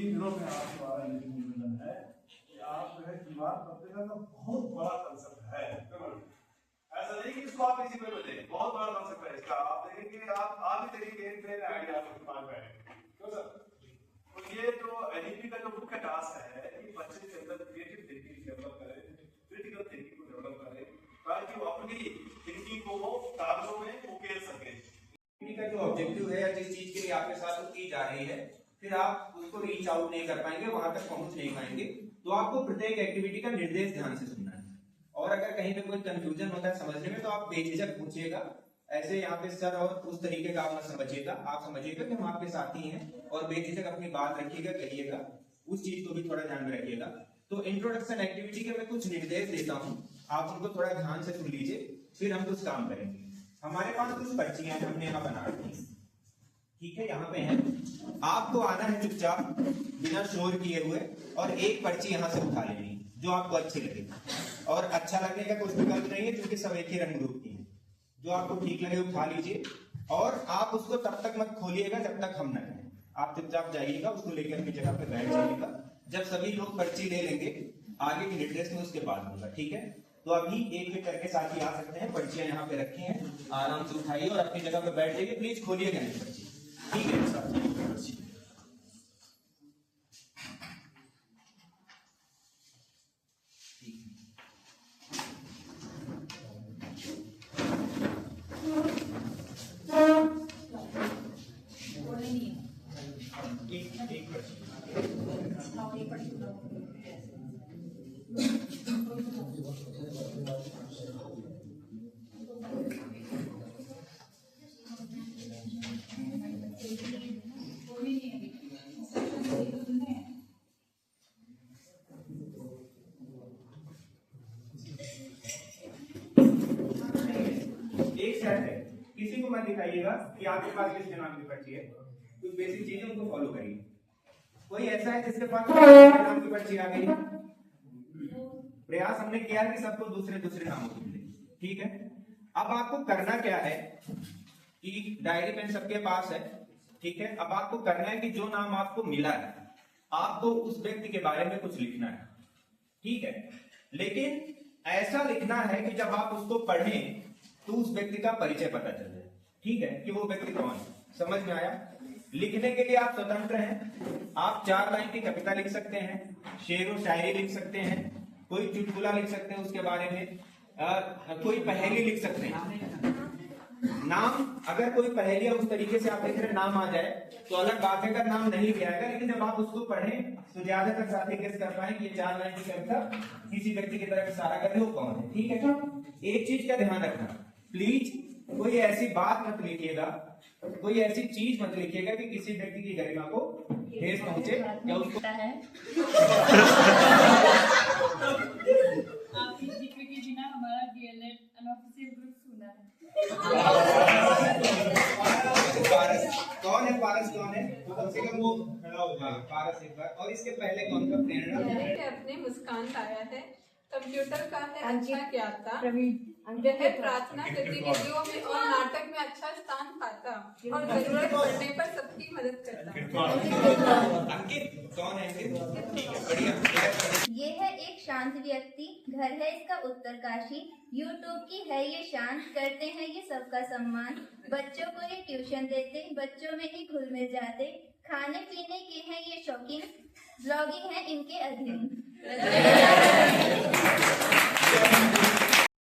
3 दिनों में आप हमारा ये निवेदन है कि आप जो है दीवार पत्रिका का बहुत बड़ा कंसेप्ट है। ऐसा नहीं कि इसको आप इसी पे बदले, बहुत बड़ा कंसेप्ट है इसका। आप देखेंगे, आप भी देखेंगे, मेरे आइडिया आपके दिमाग में आएगा। क्यों सर? तो ये जो एनईपी का जो मुख्य टास्क है कि बच्चे के अंदर क्रिएटिव थिंकिंग डेवलप करें, क्रिटिकल थिंकिंग को डेवलप करें, ताकि वो अपनी थिंकिंग को वो कागजों में उकेर सके। का जो ऑब्जेक्टिव है या जिस चीज के लिए आपके साथ की जा रही है, फिर आप उसको रीच आउट नहीं कर पाएंगे, वहां तक पहुंच नहीं पाएंगे। तो आपको प्रत्येक एक्टिविटी का निर्देश ध्यान से सुनना है, और अगर कहीं पे कोई कंफ्यूजन होता है समझने में, तो आप बेझिझक पूछिएगा। ऐसे यहाँ पे सर और उस तरीके का आप मत समझिएगा, आप समझिएगा कि हम आपके साथी हैं, और बेझिझक अपनी बात रखिएगा, कहिएगा, उस चीज को भी थोड़ा ध्यान में रखिएगा। तो इंट्रोडक्शन एक्टिविटी के मैं कुछ निर्देश देता हूँ, आप उनको थोड़ा ध्यान से सुन लीजिए, फिर हम कुछ काम करेंगे। हमारे पास कुछ पर्चियां हैं, हमने यहाँ बना रखी है, ठीक है, यहाँ पे है। आपको आना है चुपचाप बिना शोर किए हुए, और एक पर्ची यहाँ से उठा लेनी है जो आपको अच्छी लगे, और अच्छा लगने का कुछ विकल्प नहीं है क्योंकि सब एक ही रंग ग्रुप की है। जो आपको ठीक लगे उठा लीजिए, और आप उसको तब तक मत खोलिएगा जब तक हम न कहें। आप चुपचाप जाइएगा, उसको लेकर अपनी जगह पे बैठ जाइएगा। जब सभी लोग पर्ची ले लेंगे, आगे के निर्देश में उसके बाद होगा, ठीक है। तो अभी एक एक करके साथी आ सकते हैं, पर्चियां यहाँ पे रखी हैं, आराम से उठाइए और अपनी जगह पे बैठ जाइए। प्लीज खोलिएगा नहीं पर्ची, ठीक है साथी। किसी को मत दिखाइएगा कि आपके पास किस नाम की पर्ची है, कुछ बेसिक चीजें उनको फॉलो करिए। कोई ऐसा है जिसके पास नाम की पर्ची आ गई? प्रयास हमने किया है कि सबको दूसरे दूसरे नामों की मिले, ठीक है। अब आपको करना क्या है कि डायरी पेन सबके पास है, ठीक है। अब आपको करना है कि जो नाम आपको मिला है, आपको उस व्यक्ति के बारे में कुछ लिखना है, ठीक है। लेकिन ऐसा लिखना है कि जब आप उसको पढ़ें तो उस व्यक्ति का परिचय पता चल जाए, ठीक है, कि वो व्यक्ति कौन है। समझ में आया? लिखने के लिए आप स्वतंत्र हैं। आप 4 लाइन की कविता लिख सकते हैं, शेर व शायरी लिख सकते हैं, कोई चुटकुला लिख सकते हैं उसके बारे में, कोई पहेली लिख सकते हैं। नाम, अगर कोई पहेली उस तरीके से आप लिख रहे नाम आ जाए तो अलग बात है, अगर नाम नहीं भी आएगा, लेकिन जब आप उसको पढ़ें तो ज्यादातर साथी गेस कर पाए कि ये 4 लाइन की कविता किसी व्यक्ति की तरफ इशारा कर रहे हो, कौन है, ठीक है। एक चीज का ध्यान रखना, प्लीज कोई ऐसी बात मत लिखिएगा, कोई ऐसी चीज मत लिखिएगा कि किसी व्यक्ति की गरिमा को ठेस पहुंचे या उसको है। आपकी जिक्र के बिना हमारा डीएलएड अनऑफिशियल ग्रुप सुना है। कौन है पारस? कौन है? तो कम से कम वो खड़ा हो जाए पारस एक बार। और इसके पहले कौन था? प्रेरणा। अपने मुस्कान पाया है, कंप्यूटर का है अच्छा क्या था, वह प्रार्थना गतिविधियों में और नाटक में अच्छा स्थान पाता, और जरूरत पड़ने पर सबकी मदद करता। अंकित कौन है? ठीक है, बढ़िया। ये है एक शांत व्यक्ति, घर है इसका उत्तरकाशी, यूट्यूब की है ये शान, करते हैं ये सबका सम्मान, बच्चों को ये ट्यूशन देते, बच्चों में ही घुल मिल जाते, खाने पीने के हैं ये शौकीन, ब्लॉगिंग है इनके अधीन।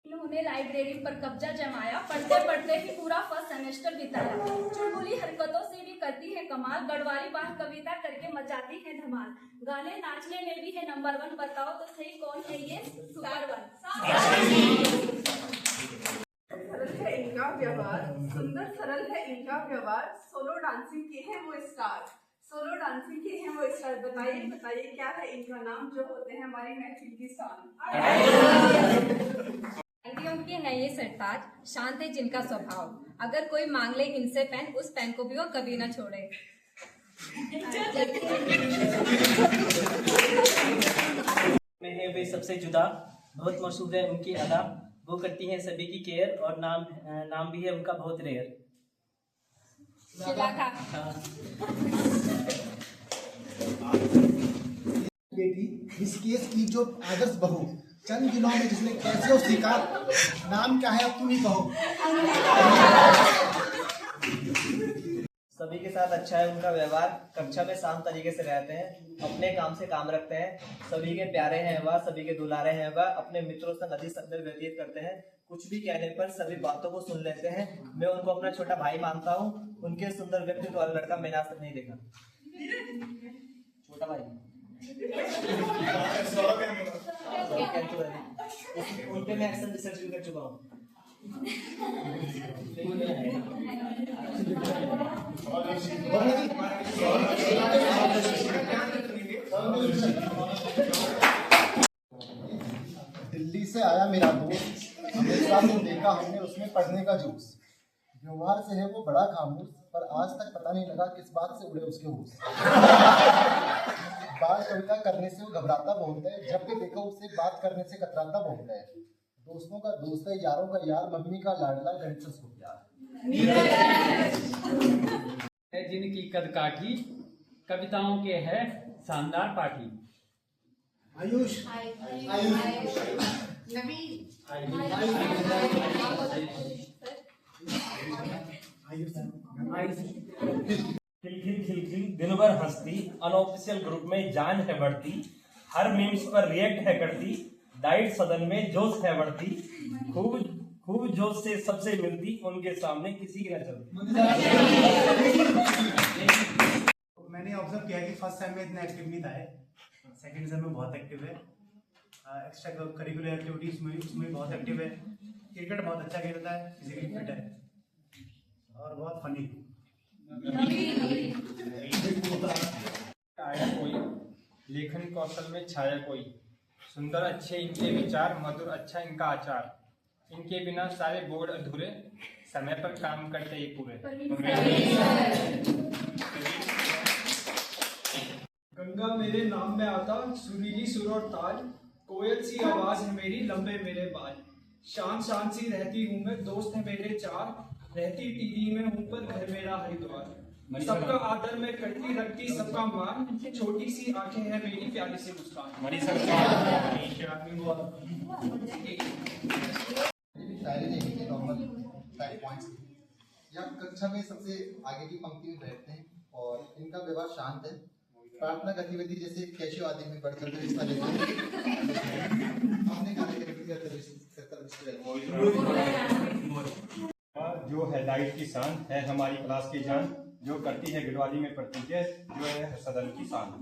उन्होंने लाइब्रेरी पर कब्जा जमाया, पढ़ते पढ़ते ही पूरा फर्स्ट सेमेस्टर बिताया, चुलबुली हरकतों से भी करती है कमाल, गढ़वाली बाल कविता करके मचाती है धमाल, गाने नाचने में भी है नंबर 1, बताओ तो सही कौन है ये सुपर 1। सरल है इनका व्यवहार, सुंदर सरल है इनका व्यवहार, सोलो डांसिंग के हैं वो स्टार, सोलो डांसिंग के हैं वो स्टार। बताइए बताइए क्या है इनका नाम, जो होते हैं हमारी महफिल की शान। के हैं ये सरताज, शांत है जिनका स्वभाव, अगर कोई मांग ले इनसे पेन, उस पेन को भी वो कभी ना छोड़े। में है वे सबसे जुदा, बहुत मशहूर है उनकी अदा, वो करती हैं सभी की केयर, और नाम भी है उनका बहुत रेयर। शिला का। हाँ। इस केस की जो आदर्श बहू चंद दिनों में जिसने कैसे सीखा, नाम क्या है अब तुम ही कहो। सभी के साथ अच्छा है उनका व्यवहार, कक्षा में शांत तरीके से रहते हैं, अपने काम से काम रखते हैं, सभी के प्यारे हैं वह, सभी के दुलारे हैं वह, अपने मित्रों से अधिक समय व्यतीत करते हैं, कुछ भी कहने पर सभी बातों को सुन लेते हैं। मैं उनको अपना छोटा भाई मानता हूँ। उनके सुंदर व्यक्तित्व वाला लड़का मैंने आज तक नहीं देखा। छोटा भाई उनके मैं एक्शन रिसर्च भी कर चुका हूँ। दिल्ली से आया मेरा दोस्त, हमेशा से देखा हमने उसमें पढ़ने का जोश। व्यवहार से है वो बड़ा खामोश, पर आज तक पता नहीं लगा किस बात से उड़े उसके होश। बाल कविता करने से वो घबराता बहुत है, जब भी देखो उससे बात करने से कतराता बहुत है। दोस्तों का दोस्त है, यारों का यार, मम्मी का लाडला, गणेश को प्यार। जिनकी कद काठी कविताओं के है शानदार पाठी। आयुष खिलखिल दिन भर हंसती, अनऑफिशियल ग्रुप में जान है बढ़ती, हर मीम्स पर रिएक्ट है करती, डाइट सदन में जोश है बढ़ती, खूब जोश से सबसे मिलती, उनके सामने किसी की न चलती। मैंने ऑब्जर्व किया कि फर्स्ट सेम में इतना एक्टिव नहीं था, सेकंड सेम में बहुत एक्टिव है। एक्स्ट्रा करिकुलर एक्टिविटीज में उसमें बहुत एक्टिव है। क्रिकेट बहुत अच्छा खेलता है, फिजिकली फिट है और बहुत फनी। आया कोई लेखन कौशल में छाया कोई, सुंदर अच्छे इनके विचार, मधुर अच्छा इनका आचार, इनके बिना सारे बोर्ड अधूरे, समय पर काम करते ये पूरे। गंगा मेरे नाम में आता, सुरीली सुर और ताल, कोयल सी आवाज है मेरी, लंबे मेरे बाल, शान शान सी रहती हूँ मैं, दोस्त है मेरे चार, रहती टीवी में हूँ पर घर मेरा हरिद्वार, सबका आदर में करती रखती सबका मान, छोटी सी आंखें हैं मेरी, प्यारी सी मुस्कान। शायरी नहीं है, नॉर्मल फाइव पॉइंट्स। यह कक्षा में सबसे आगे की पंक्ति में बैठते हैं और इनका व्यवहार शांत है। प्रार्थना गतिविधि जैसे कैशियो आदि में बढ़ चढ़कर हिस्सा लेते हैं। अपने जो है डाइट की शान है हमारी क्लास की जान, जो करती है गढ़वाली में प्रतिज्ञा, जो है सदन की शान।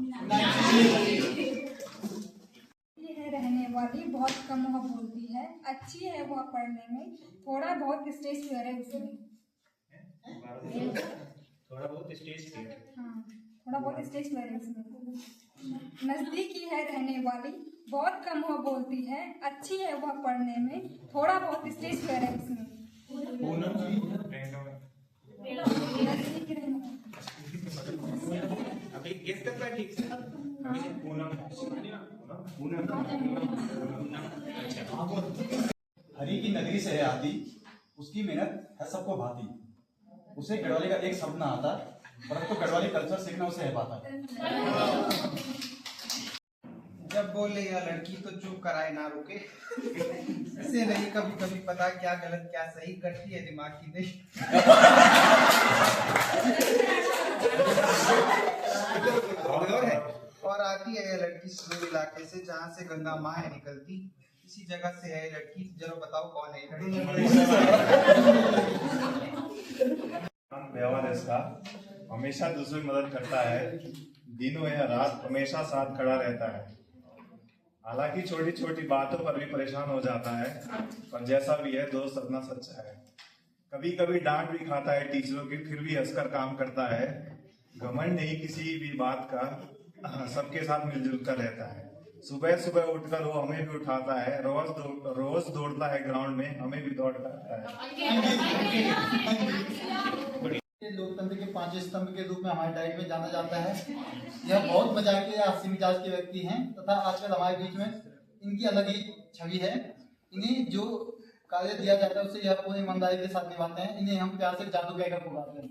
ये है रहने वाली, बहुत कम वह बोलती है, अच्छी है वह पढ़ने में, थोड़ा बहुत स्टेज फियर है उसमें। थोड़ा बहुत स्टेज फियर। हाँ, थोड़ा बहुत स्टेज फियर है उसमें। नजदीकी है रहने वाली, बहुत कम वह बोलती है, अच्छी है वह पढ़ने में, थोड़ा बहुत स्टेज फियर है उसमें। नजदीकी रहने वाली। अभी गेस कर पाए ठीक से? हरी की नगरी से है आती, उसकी मेहनत है सबको भाती, उसे गढ़वाली का एक शब्द ना आता, परंतु गढ़वाली कल्चर सीखना उसे है पाता। जब बोले या लड़की तो चुप कराए ना रोके, इसे नहीं कभी कभी पता क्या गलत क्या सही, करती है दिमाग की नहीं। और आती है यह लड़की सुदूर इलाके से, जहाँ से गंगा माँ है निकलती, इसी जगह से है लड़की, जरा बताओ कौन है लड़की। व्यवहार है इसका, हमेशा दूसरों की मदद करता है, दिनों या रात हमेशा साथ खड़ा रहता है। हालांकि छोटी छोटी बातों पर भी परेशान हो जाता है, पर जैसा भी है दोस्त अपना सच्चा है। कभी कभी डांट भी खाता है टीचरों की, फिर भी हंसकर काम करता है। घमंड नहीं किसी भी बात का, सबके साथ मिलजुल कर रहता है। सुबह सुबह उठकर वो हमें भी उठाता है, रोज दौड़ता है ग्राउंड में, हमें भी दौड़ करता है। लोकतंत्र के 5 स्तंभ के रूप में हमारे डाइट में जाना जाता है। यह बहुत मजाकिया या हंसी मिजाज के व्यक्ति हैं तथा आजकल हमारे बीच में इनकी अलग ही छवि है। इन्हें जो कार्य दिया जाता है उसे यह पूरी ईमानदारी के साथ निभाते हैं। इन्हें हम प्यार से जादू कहकर पुकारते हैं।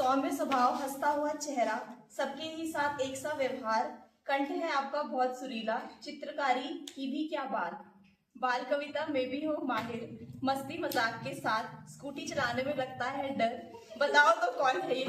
सौम्य स्वभाव, हंसता हुआ चेहरा, सबके ही साथ एक सा व्यवहार, कंठ है आपका बहुत सुरीला, चित्रकारी की भी क्या बात, बाल कविता में भी हो माहिर, मस्ती मजाक के साथ स्कूटी चलाने में लगता है डर, बताओ तो कौन है ये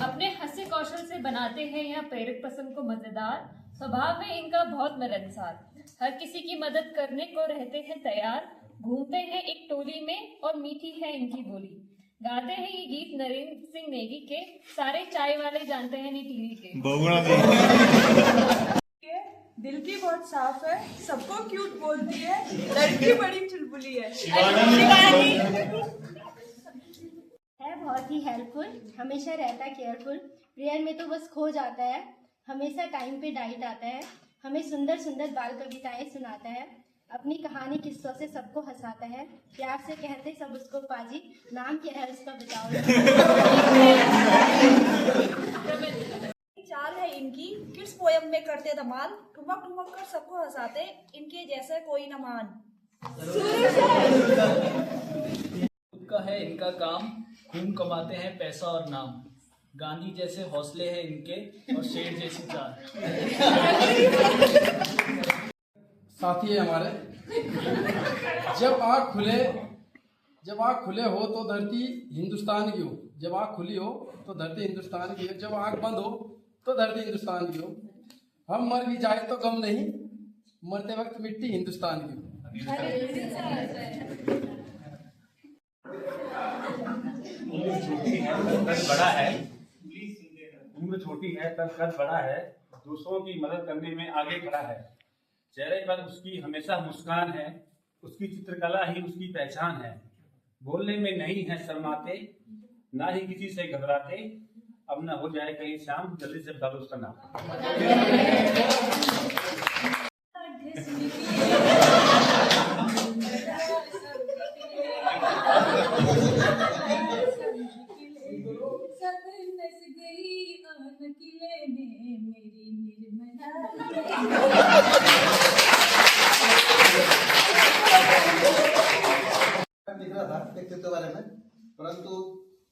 अपने हास्य कौशल से बनाते हैं यह प्रेरक प्रसंग को मजेदार, स्वभाव में इनका बहुत मिलनसार, हर किसी की मदद करने को रहते हैं तैयार, घूमते हैं एक टोली में और मीठी है इनकी बोली, गाते हैं ये गीत नरेंद्र सिंह नेगी के, सारे चाय वाले जानते हैं टीवी के। दिल की बहुत साफ है, सबको क्यूट बोलती है, लड़की बड़ी चुलबुली है, बहुत ही हेल्पफुल, हमेशा रहता केयरफुल, प्रेयर में तो बस खो जाता है, हमेशा टाइम पे डाइट आता है, हमें सुंदर सुंदर बाल कविताएं सुनाता है, अपनी कहानी किस्सों से सबको हंसाता है, प्यार से कहते सब उसको पाजी, नाम क्या है उसका बताओ। चाल है इनकी, किड्स पोयम में करते धमाल, ठुमक ठुमक कर सबको हंसाते, इनके जैसा कोई न मान। खुद का है इनका काम, खून कमाते हैं पैसा और नाम, गांधी जैसे हौसले हैं इनके और शेर जैसी चाल। साथी है हमारे, जब आँख खुले हो तो धरती हिंदुस्तान की हो, जब आँख खुली हो तो धरती हिंदुस्तान की हो, जब आँख बंद हो तो धरती हिंदुस्तान की हो, हम मर भी जाए तो गम नहीं, मरते वक्त मिट्टी हिंदुस्तान की हो। कद बड़ा है, उम्र छोटी है पर कद बड़ा है, दूसरों की मदद करने में आगे खड़ा है, चेहरे पर उसकी हमेशा मुस्कान है, उसकी चित्रकला ही उसकी पहचान है, बोलने में नहीं है शर्माते, ना ही किसी से घबराते, अब न हो जाए कहीं शाम, जल्दी से बता दो उसका नाम। दिख रहा था व्यक्तित्व के बारे में, परंतु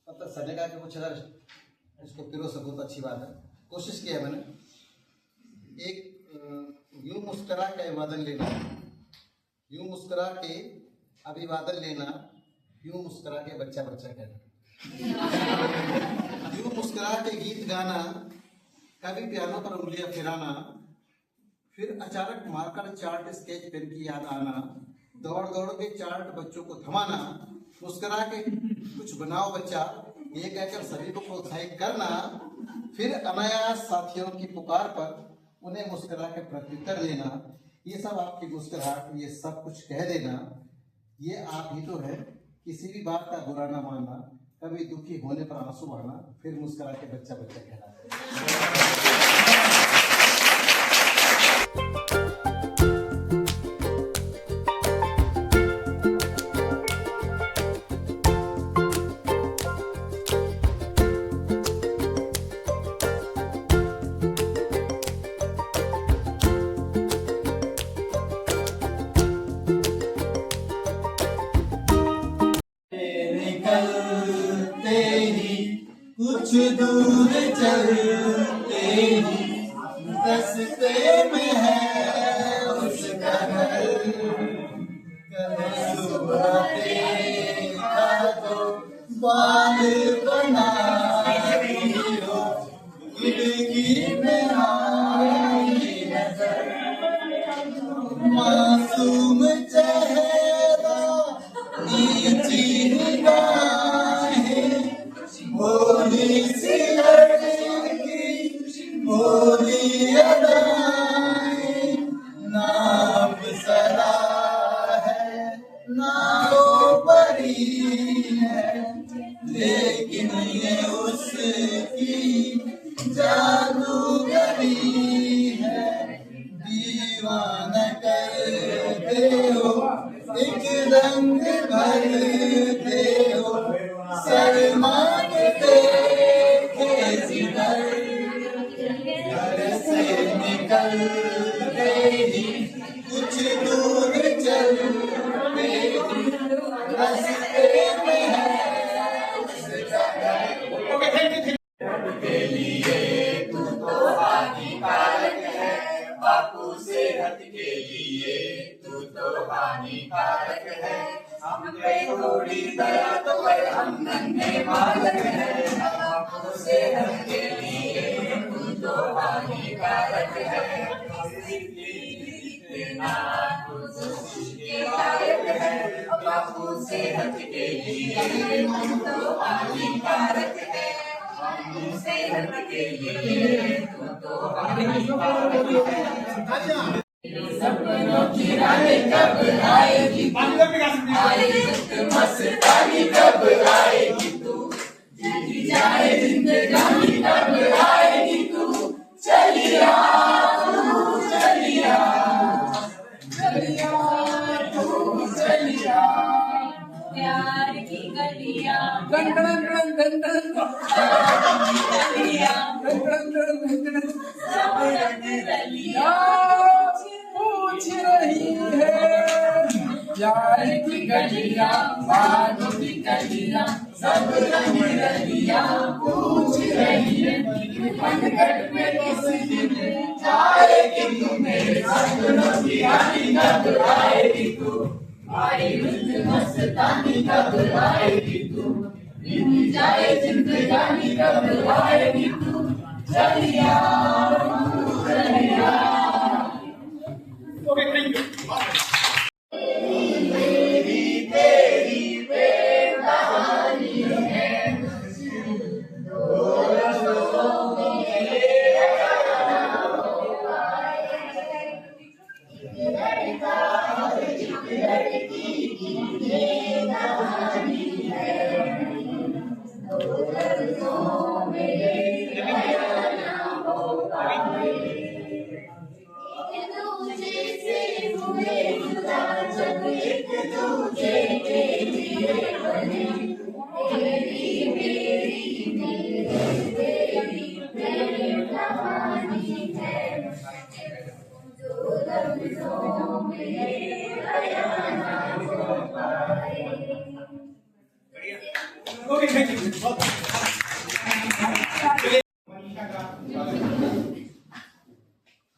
अब तक सनेगा के कुछ अगर इसको पिरो सकूँ तो अच्छी बात है। कोशिश की है मैंने, एक यूं मुस्करा के अभिवादन लेना, यूं मुस्करा के अभिवादन लेना, यूं मुस्करा के बच्चा बच्चा कहना, यूं मुस्करा के गीत गाना, कभी पियानो पर उंगलियां फिराना, फिर अचानक मार्कर चार्ट स्केच पेन की याद आना, दौड़ दौड़ के चार्ट बच्चों को थमाना, मुस्करा के कुछ बनाओ बच्चा ये कहकर सभी को प्रोत्साहित करना, फिर अनायास साथियों की पुकार पर उन्हें मुस्करा के प्रत्युत्तर देना, ये सब आपकी मुस्कुराहट, ये सब कुछ कह देना, ये आप ही तो है, किसी भी बात का बुरा ना मानना, कभी दुखी होने पर आंसू बहाना, फिर मुस्कुरा के बच्चा बच्चा कहना। कुछ दूर चलते ही रास्ते में है उसका घर, कभी सुबह देखा तो बाल बनाई हो, खिड़की में आई नजर, मासूम चेहरा नीची निगाहें, भोली सी लड़की भोली अदाएं, नाम सरा है नाम परी है, लेकिन ये उसकी जादूगरी है, दीवाना करते हो एक रंग भरते हो, शर्मा के देखे जिधर, घर से निकलते ही कुछ दूर चलते ही हानिकारक है। हम पे थोड़ी दया तो कर, हम नन्हे बालक है। नमक सेहत के लिए तू तो हानिकारक है। बापू सेहत के लिए तू तो हानिकारक है। सेहत के लिए तू तो हानिकारक है। सपनों की रानी कब आएगी तू, आएगी मस्तानी कब आएगी तू, जी जाए जिंदगानी कब आएगी तू, चलिया तू चलिया, चलिया तू चलिया। प्यार की गलियां gun gun gun gun gun गलियां गन गन गन गन सब रंग रलियां पूछ रही है प्यार की गलियां, बागों की गलियां, सब रंग रलियां पूछ रही है। मनगढ़ में किसी दिन आएगी तू, मेरे सपनों की रानी कब आएगी तू, आई मस्तानी कब आएगी तू, बीती जाए जिंदगानी कब आएगी तू, चलिया चलिया। Okay, thank you. मेरी तेरी प्रेम कहानी है, दो रसों में लड़का और एक लड़की की ये कहानी है, दो रसों में लड़ना हो पाए। एक दूजे से हुए जुदा जब एक दूजे के लिए बने, तेरी मेरी तेरी प्रेम कहानी है, जो लफ्जों में बयां ना हो पाए। Okay, thank you.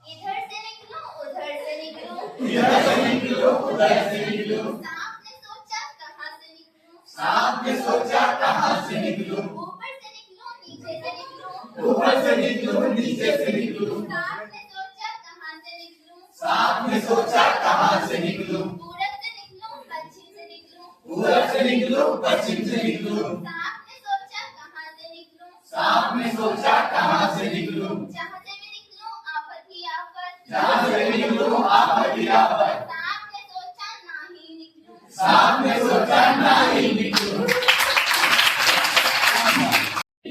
इधर से निकलो उधर से निकलो, इधर से निकलो उधर से निकलो, सांप ने सोचा कहाँ से निकलूं, सांप ने सोचा कहाँ से निकलूं, ऊपर से निकलो नीचे से निकलूं, ऊपर से निकलूं नीचे से निकलूं, सांप ने सोचा कहाँ से निकलूं, सांप ने सोचा कहाँ से निकलूं, पूरब से निकलूं पश्चिम से निकलूं, पूरब से निकलूं पश्चिम से निकलूं, सांप ने सोचा कहाँ से निकलूं, सांप ने सोचा कहाँ से निकलूं, जहाँ से भी निकलूं आफत ही आफत, जहाँ से भी निकलूं आफत ही आफत, सांप ने सोचा ना ही निकलूं, सांप ने सोचा ना ही निकलूं।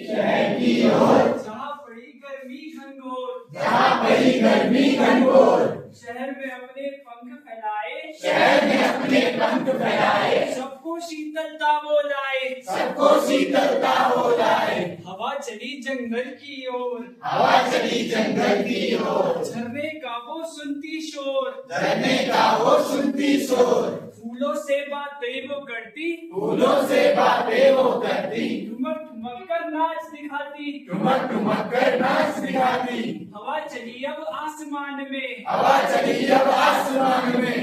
शहर की ओर जहाँ पड़ी गर्मी घनघोर, जहाँ पड़ी गर्मी घनघोर, शहर में अपने पंख फैलाए, शहर में अपने पंख फैलाए, सबको शीतलता वो लाए, सबको शीतलता हो लाए। हवा चली जंगल की ओर, हवा चली जंगल की ओर, झरने का वो सुनती शोर, झरने का वो सुनती शोर, फूलों से बातें वो करती, फूलों से बातें वो करती, ठुमक ठुमक कर नाच दिखाती, ठुमक ठुमक कर नाच दिखाती। हवा चली अब आसमान में, हवा चली अब आसमान में,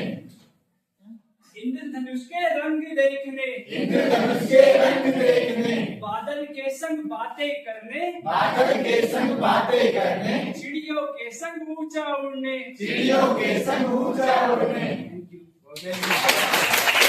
इंद्रधनुष के रंग देखने, इंद्रधनुष के रंग देखने, बादल के संग बातें करने, बादल के संग बातें करने, चिड़ियों के संग ऊंचा उड़ने, चिड़ियों के संग ऊंचा उड़ने।